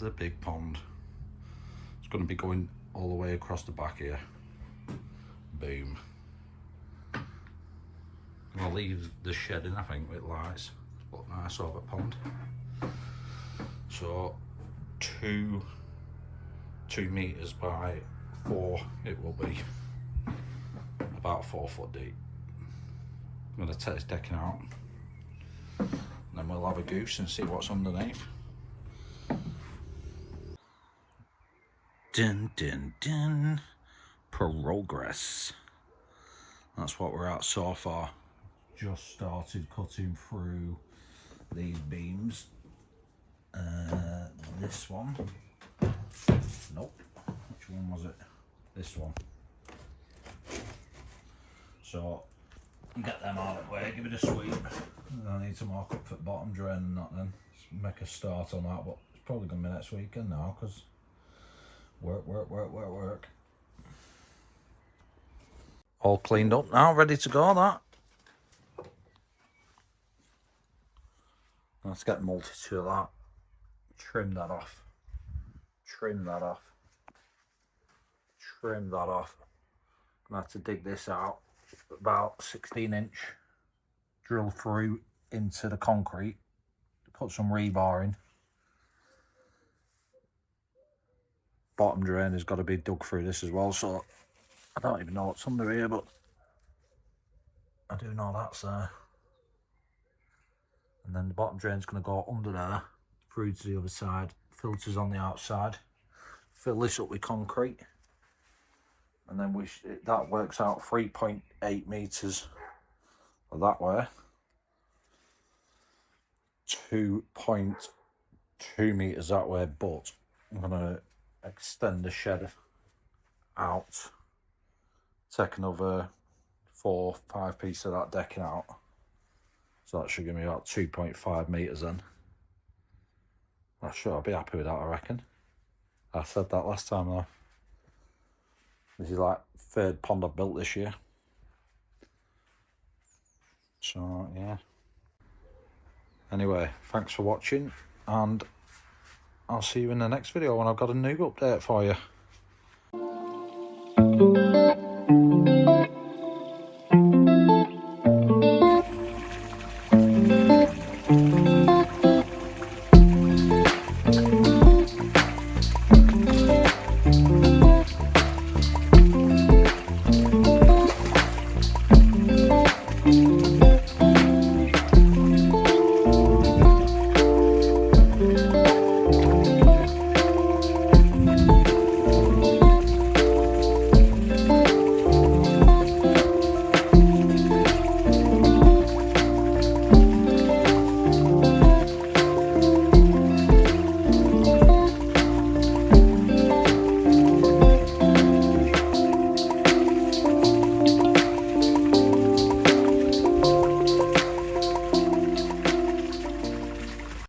the big pond. It's going to be going all the way across the back here. Boom. I'm going to leave the shed in, I think, with lights. Look nice over pond. So 2 meters by 4 it will be. About 4 foot deep. I'm going to take this decking out. And then we'll have a goose and see what's underneath. Dun dun dun. Progress. That's what we're at so far. Just started cutting through these beams. This one. Nope. Which one was it? This one. So get them out of the way, give it a sweep. I need to mark up for the bottom drain and that then. Let's make a start on that, but it's probably going to be next weekend now because work. All cleaned up now, ready to go that. Let's get multi-tool out. Trim that off. I'm gonna have to dig this out about 16-inch, drill through into the concrete, put some rebar in. Bottom drain has got to be dug through this as well, so I don't even know what's under here, but I do know that's there. And then the bottom drain's going to go under there, through to the other side, filters on the outside. Fill this up with concrete, and then that works out 3.8 meters that way, 2.2 meters that way, but I'm going to extend the shed out, take another 4-5 pieces of that decking out, so that should give me about 2.5 meters then. I'll be happy with that, I reckon. I said that last time though. This is like third pond I've built this year. So yeah. Anyway, thanks for watching, and I'll see you in the next video when I've got a new update for you.